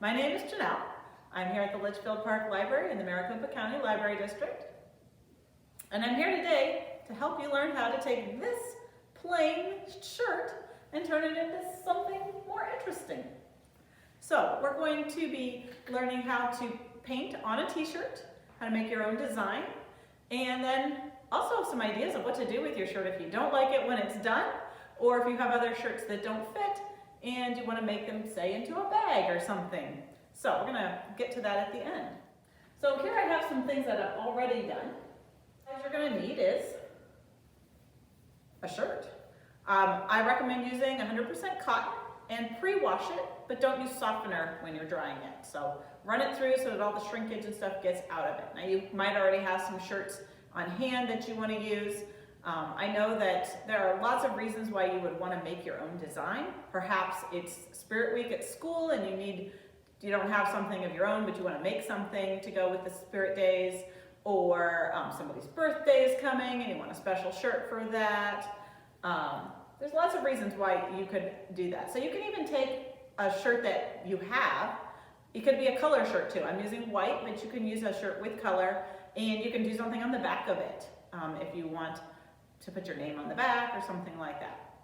My name is Janelle. I'm here at the Litchfield Park Library in the Maricopa County Library District. And I'm here today to help you learn how to take this plain shirt and turn it into something more interesting. So we're going to be learning how to paint on a t-shirt, how to make your own design, and then also some ideas of what to do with your shirt if you don't like it when it's done, or if you have other shirts that don't fit and you want to make them, say, into a bag or something. So we're going to get to that at the end. So here I have some things that I've already done. What you're going to need is a shirt. I recommend using 100% cotton and pre-wash it, but don't use softener when you're drying it. So run it through so that all the shrinkage and stuff gets out of it. Now you might already have some shirts on hand that you want to use. I know that there are lots of reasons why you would want to make your own design. Perhaps it's Spirit Week at school and you don't have something of your own, but you want to make something to go with the Spirit Days, or somebody's birthday is coming and you want a special shirt for that. There's lots of reasons why you could do that. So you can even take a shirt that you have. It could be a color shirt too. I'm using white, but you can use a shirt with color, and you can do something on the back of it if you want to put your name on the back or something like that.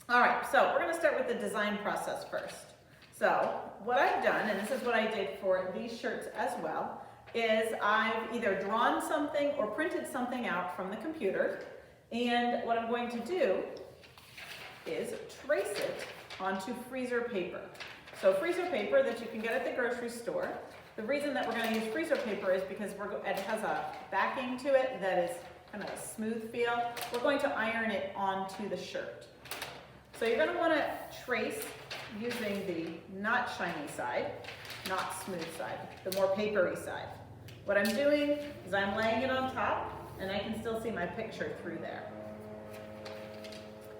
All right, so we're going to start with the design process first. So what I've done, and this is what I did for these shirts as well, is I've either drawn something or printed something out from the computer, and what I'm going to do is trace it onto freezer paper. So freezer paper that you can get at the grocery store. The reason that we're going to use freezer paper is because it has a backing to it that is kind of a smooth feel. We're going to iron it onto the shirt. So you're going to want to trace using the not shiny side, not smooth side, the more papery side. What I'm doing is I'm laying it on top, and I can still see my picture through there.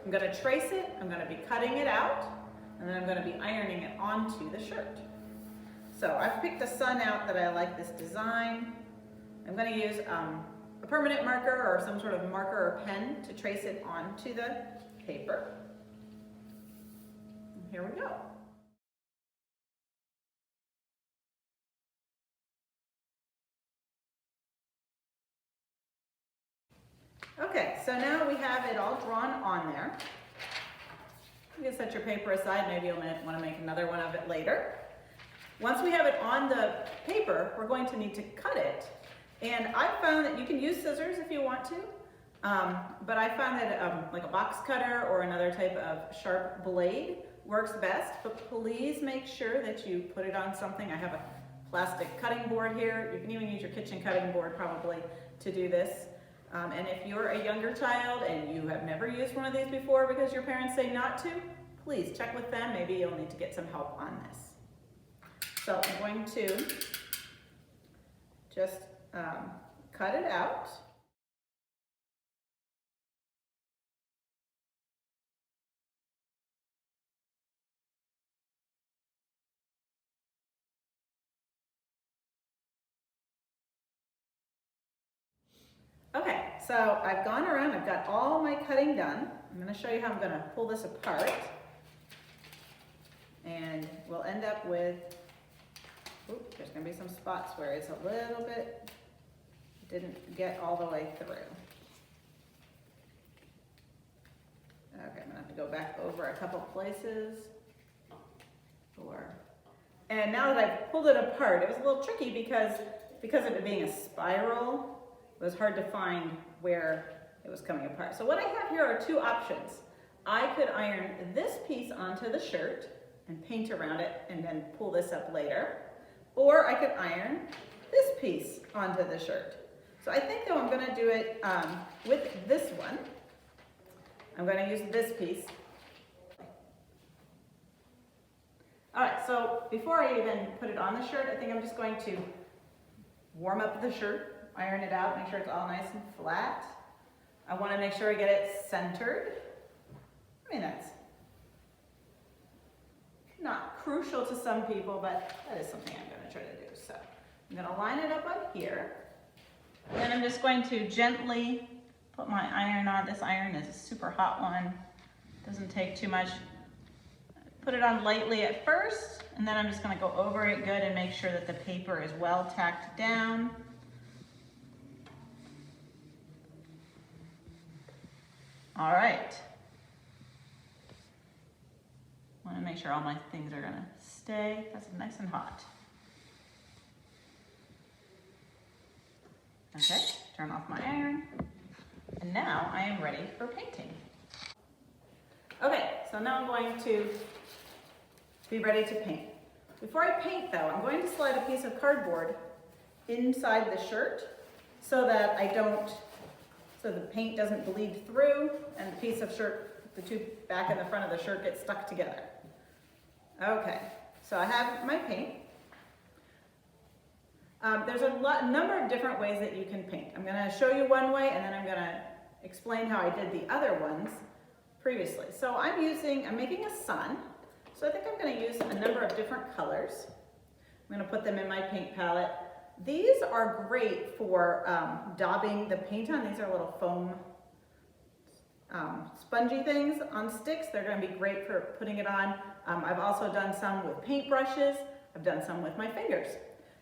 I'm going to trace it, I'm going to be cutting it out, and then I'm going to be ironing it onto the shirt. So I've picked a sun out that I like this design. I'm going to use a permanent marker or some sort of marker or pen to trace it onto the paper. And here we go. Okay, so now we have it all drawn on there. You can set your paper aside, maybe you'll want to make another one of it later. Once we have it on the paper, we're going to need to cut it. And I found that you can use scissors if you want to, but I found that like a box cutter or another type of sharp blade works best, but please make sure that you put it on something. I have a plastic cutting board here. You can even use your kitchen cutting board probably to do this. And if you're a younger child and you have never used one of these before because your parents say not to, please check with them. Maybe you'll need to get some help on this. So I'm going to just cut it out. Okay, so I've gone around, I've got all my cutting done. I'm going to show you how I'm going to pull this apart. And we'll end up with, there's going to be some spots where it's a little bit, didn't get all the way through. Okay, I'm going to have to go back over a couple places. And now that I've pulled it apart, it was a little tricky because of it being a spiral, it was hard to find where it was coming apart. So what I have here are two options. I could iron this piece onto the shirt and paint around it and then pull this up later. Or I could iron this piece onto the shirt. So I think though I'm going to do it with this one. I'm going to use this piece. All right, so before I even put it on the shirt, I think I'm just going to warm up the shirt, iron it out, make sure it's all nice and flat. I want to make sure I get it centered. I mean, that's not crucial to some people, but that is something I'm going to try to do. So I'm going to line it up on here. Then I'm just going to gently put my iron on. This iron is a super hot one. Doesn't take too much. Put it on lightly at first, and then I'm just gonna go over it good and make sure that the paper is well tacked down. All right. Want to make sure all my things are gonna stay. That's nice and hot. Okay, turn off my iron. And now I am ready for painting. Okay, so now I'm going to be ready to paint. Before I paint though, I'm going to slide a piece of cardboard inside the shirt so that so the paint doesn't bleed through and the piece of shirt, the two back and the front of the shirt get stuck together. Okay, so I have my paint. There's a number of different ways that you can paint. I'm gonna show you one way and then I'm gonna explain how I did the other ones previously. So I'm making a sun. So I think I'm gonna use a number of different colors. I'm gonna put them in my paint palette. These are great for daubing the paint on. These are little foam spongy things on sticks. They're gonna be great for putting it on. I've also done some with paintbrushes. I've done some with my fingers.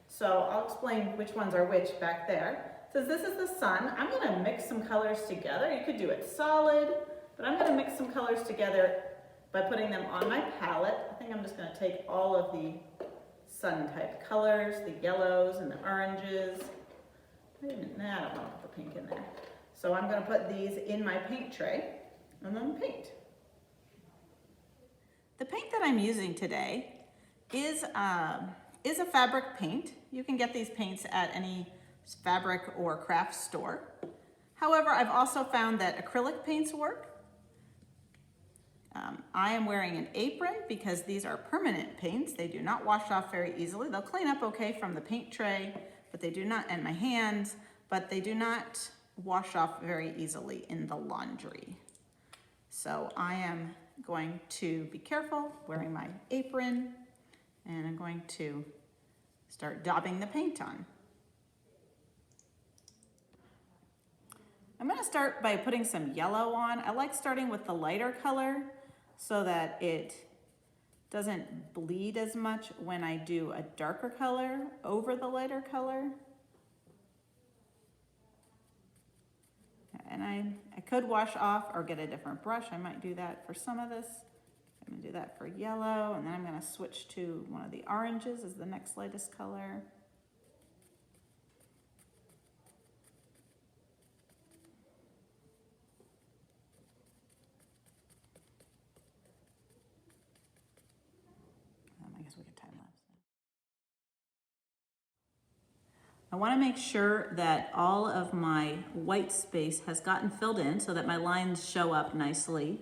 So I'll explain which ones are which back there. So this is the sun. I'm gonna mix some colors together. You could do it solid, but I'm gonna mix some colors together by putting them on my palette. I think I'm just gonna take all of the sun type colors, the yellows and the oranges. I don't want to put the pink in there. So I'm gonna put these in my paint tray and then paint. The paint that I'm using today is a fabric paint. You can get these paints at any fabric or craft store. However, I've also found that acrylic paints work. I am wearing an apron because these are permanent paints. They do not wash off very easily. They'll clean up okay from the paint tray, but they do not, and my hands, but they do not wash off very easily in the laundry. So I am going to be careful wearing my apron, and I'm going to start daubing the paint on. I'm gonna start by putting some yellow on. I like starting with the lighter color so that it doesn't bleed as much when I do a darker color over the lighter color. And I could wash off or get a different brush. I might do that for some of this. I'm gonna do that for yellow, and then I'm gonna switch to one of the oranges as the next lightest color. I guess we could time lapse. I want to make sure that all of my white space has gotten filled in so that my lines show up nicely.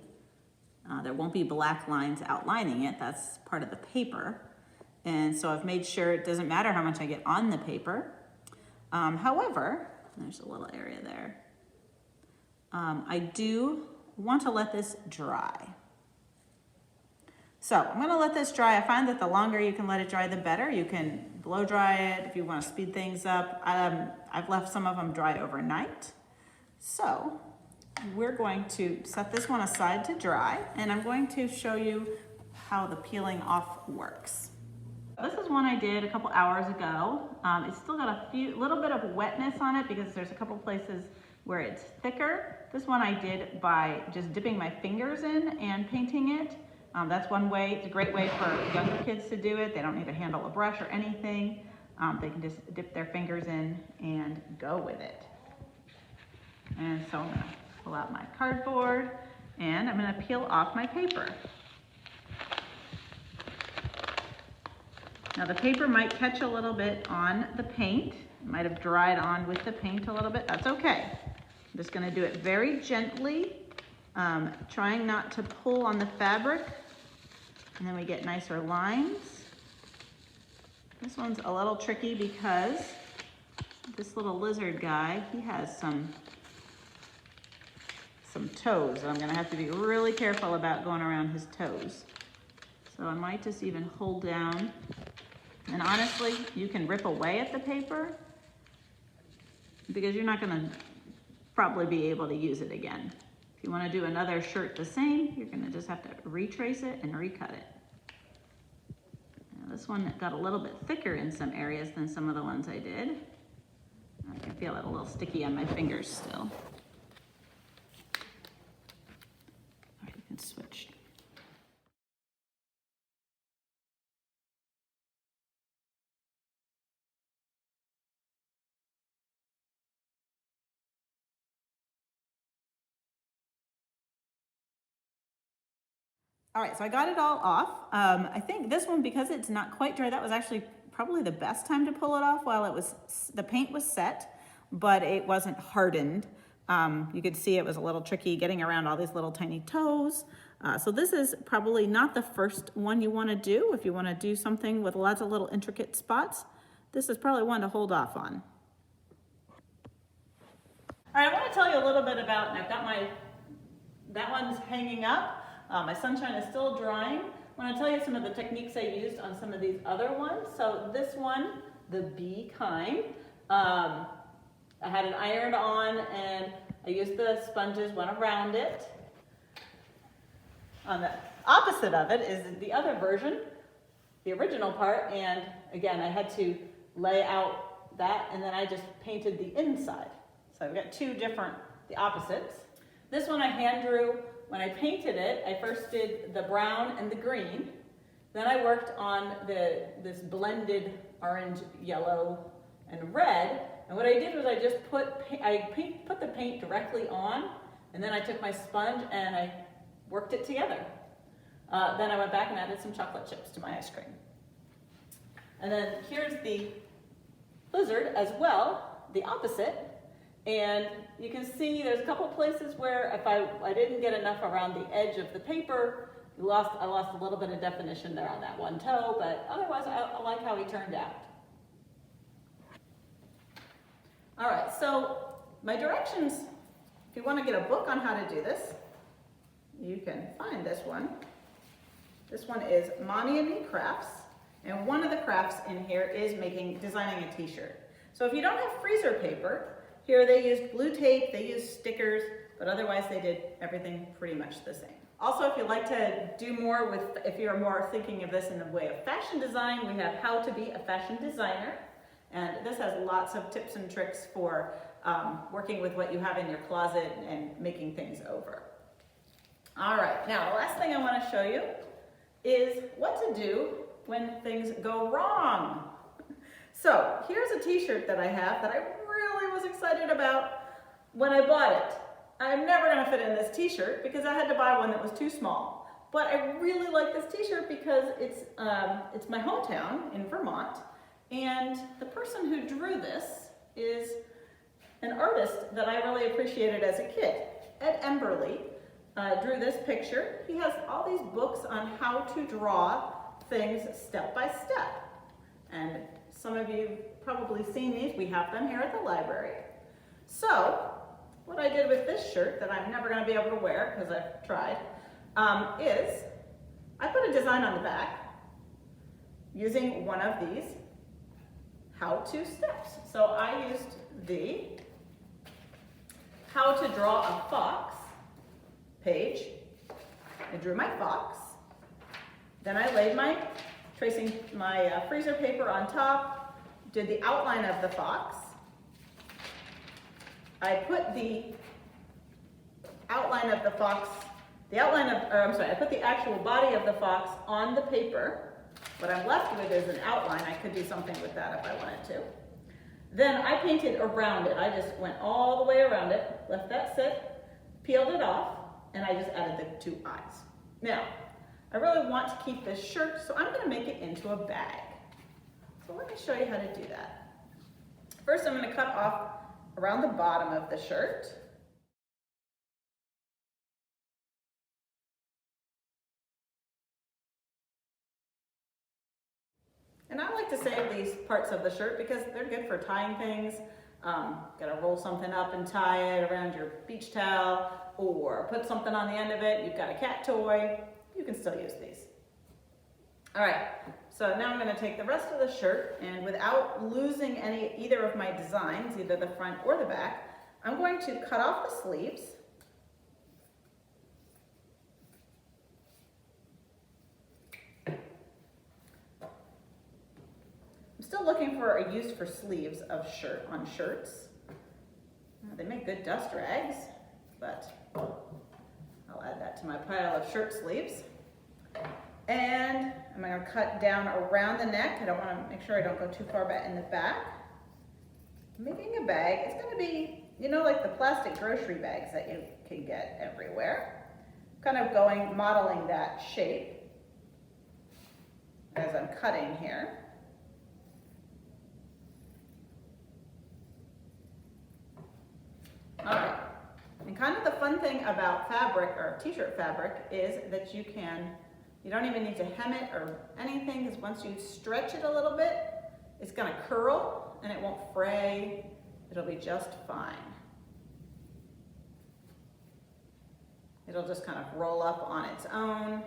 There won't be black lines outlining it. That's part of the paper. And so I've made sure it doesn't matter how much I get on the paper. However, there's a little area there. I do want to let this dry. So I'm gonna let this dry. I find that the longer you can let it dry, the better. You can blow dry it if you wanna speed things up. I've left some of them dry overnight. So we're going to set this one aside to dry, and I'm going to show you how the peeling off works. This is one I did a couple hours ago. It's still got a little bit of wetness on it because there's a couple places where it's thicker. This one I did by just dipping my fingers in and painting it. That's one way. It's a great way for younger kids to do it. They don't need to handle a brush or anything. They can just dip their fingers in and go with it. And so I'm gonna pull out my cardboard and I'm gonna peel off my paper. Now the paper might catch a little bit on the paint. It might have dried on with the paint a little bit. That's okay. I'm just gonna do it very gently, trying not to pull on the fabric. And then we get nicer lines. This one's a little tricky because this little lizard guy, he has some toes. I'm gonna have to be really careful about going around his toes. So I might just even hold down. And honestly, you can rip away at the paper because you're not gonna probably be able to use it again. If you wanna do another shirt the same, you're gonna just have to retrace it and recut it. this one got a little bit thicker in some areas than some of the ones I did. I can feel it a little sticky on my fingers still. All right, you can switch. All right, so I got it all off. I think this one, because it's not quite dry, that was actually probably the best time to pull it off while the paint was set, but it wasn't hardened. You could see it was a little tricky getting around all these little tiny toes. So this is probably not the first one you want to do. If you want to do something with lots of little intricate spots, this is probably one to hold off on. All right, I want to tell you a little bit about, and I've got that one's hanging up. My sunshine is still drying. I want to tell you some of the techniques I used on some of these other ones. So this one, the bee kind, I had it ironed on and I used the sponges, went around it. On the opposite of it is the other version, the original part, and again, I had to lay out that and then I just painted the inside. So I've got two different, the opposites. This one I hand drew. When I painted it, I first did the brown and the green. Then I worked on this blended orange, yellow, and red. And what I did was I just put the paint directly on, and then I took my sponge and I worked it together. Then I went back and added some chocolate chips to my ice cream. And then here's the lizard as well, the opposite. And you can see there's a couple places where if I didn't get enough around the edge of the paper, I lost a little bit of definition there on that one toe, but otherwise I like how he turned out. All right, so my directions, if you want to get a book on how to do this, you can find this one. This one is Mommy and Me Crafts, and one of the crafts in here is designing a t-shirt. So if you don't have freezer paper, here they used blue tape, they used stickers, but otherwise they did everything pretty much the same. Also, if you'd like to do more if you're more thinking of this in the way of fashion design, we have How to Be a Fashion Designer. And this has lots of tips and tricks for working with what you have in your closet and making things over. All right, now the last thing I want to show you is what to do when things go wrong. So here's a t-shirt that I have that I really was excited about when I bought it. I'm never going to fit in this t-shirt because I had to buy one that was too small. But I really like this t-shirt because it's my hometown in Vermont, and the person who drew this is an artist that I really appreciated as a kid. Ed Emberley drew this picture. He has all these books on how to draw things step by step. And some of you have probably seen these. We have them here at the library. So what I did with this shirt that I'm never going to be able to wear because I've tried is I put a design on the back using one of these how-to steps. So I used the How to Draw a Fox page. I drew my fox. Then I laid tracing my freezer paper on top, did the outline of the fox. I put the outline of the fox, I put the actual body of the fox on the paper. What I'm left with is an outline. I could do something with that if I wanted to. Then I painted around it. I just went all the way around it, left that sit, peeled it off, and I just added the two eyes. Now, I really want to keep this shirt, so I'm going to make it into a bag. So let me show you how to do that. First, I'm going to cut off around the bottom of the shirt. And I like to save these parts of the shirt because they're good for tying things. Gotta roll something up and tie it around your beach towel, or put something on the end of it. You've got a cat toy. You can still use these. All right, so now I'm going to take the rest of the shirt, and without losing either of my designs, either the front or the back, I'm going to cut off the sleeves. looking for a use for sleeves of on shirts. They make good dust rags, but I'll add that to my pile of shirt sleeves. And I'm going to cut down around the neck. I don't want to make sure I don't go too far back in the back. Making a bag, it's going to be, you know, like the plastic grocery bags that you can get everywhere. Kind of modeling that shape as I'm cutting here. All right, and kind of the fun thing about fabric or t-shirt fabric is that you don't even need to hem it or anything, because once you stretch it a little bit, it's gonna curl and it won't fray. It'll be just fine. It'll just kind of roll up on its own.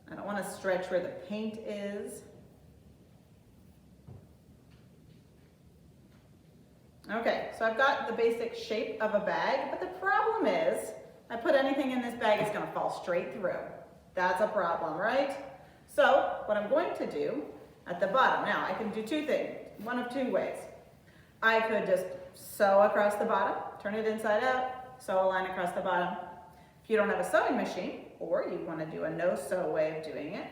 I don't want to stretch where the paint is. Okay, so I've got the basic shape of a bag, but the problem is, I put anything in this bag, it's gonna fall straight through. That's a problem, right? So what I'm going to do at the bottom, now I can do two things, one of two ways. I could just sew across the bottom, turn it inside out, sew a line across the bottom. If you don't have a sewing machine, or you want to do a no-sew way of doing it,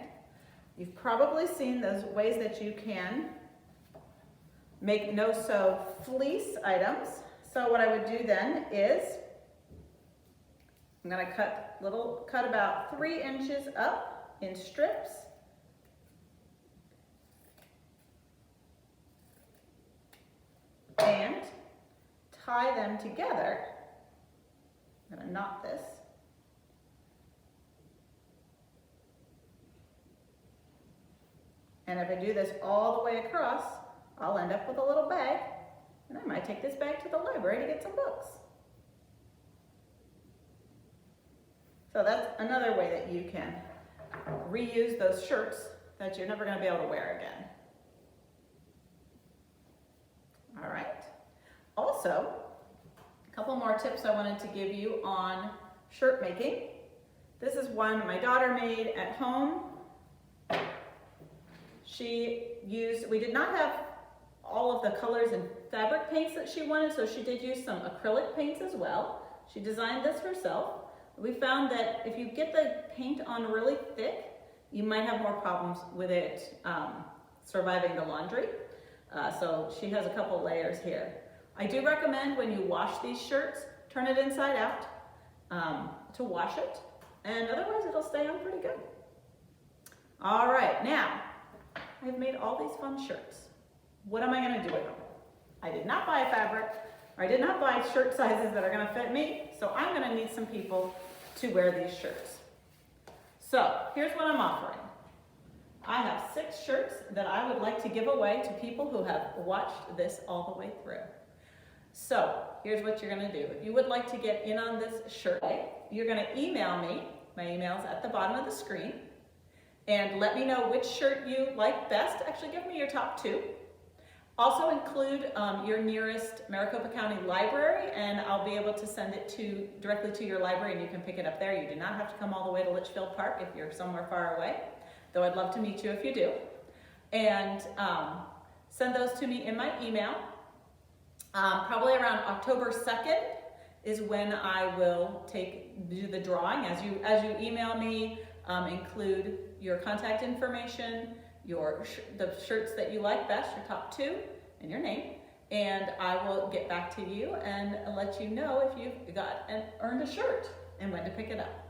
you've probably seen those ways that you can make no-sew fleece items. So what I would do then is, I'm going to cut about 3 inches up in strips. And tie them together. I'm going to knot this. And if I do this all the way across, I'll end up with a little bag, and I might take this bag to the library to get some books. So that's another way that you can reuse those shirts that you're never going to be able to wear again. All right. Also, a couple more tips I wanted to give you on shirt making. This is one my daughter made at home. We did not have all of the colors and fabric paints that she wanted, so she did use some acrylic paints as well. She designed this herself. We found that if you get the paint on really thick, you might have more problems with it surviving the laundry. So she has a couple layers here. I do recommend when you wash these shirts, turn it inside out to wash it, and otherwise it'll stay on pretty good. All right, now I've made all these fun shirts. What am I going to do with them? I did not buy fabric, or I did not buy shirt sizes that are going to fit me, so I'm going to need some people to wear these shirts. So here's what I'm offering. I have 6 shirts that I would like to give away to people who have watched this all the way through. So here's what you're going to do. If you would like to get in on this shirt, you're going to email me. My email's at the bottom of the screen. And let me know which shirt you like best. Actually, give me your top 2. Also include your nearest Maricopa County library, and I'll be able to send it directly to your library, and you can pick it up there. You do not have to come all the way to Litchfield Park if you're somewhere far away, though I'd love to meet you if you do. And send those to me in my email. Probably around October 2nd is when I will do the drawing. As you email me, include your contact information, the shirts that you like best, your top 2, and your name, and I will get back to you and let you know if you've got and earned a shirt and when to pick it up.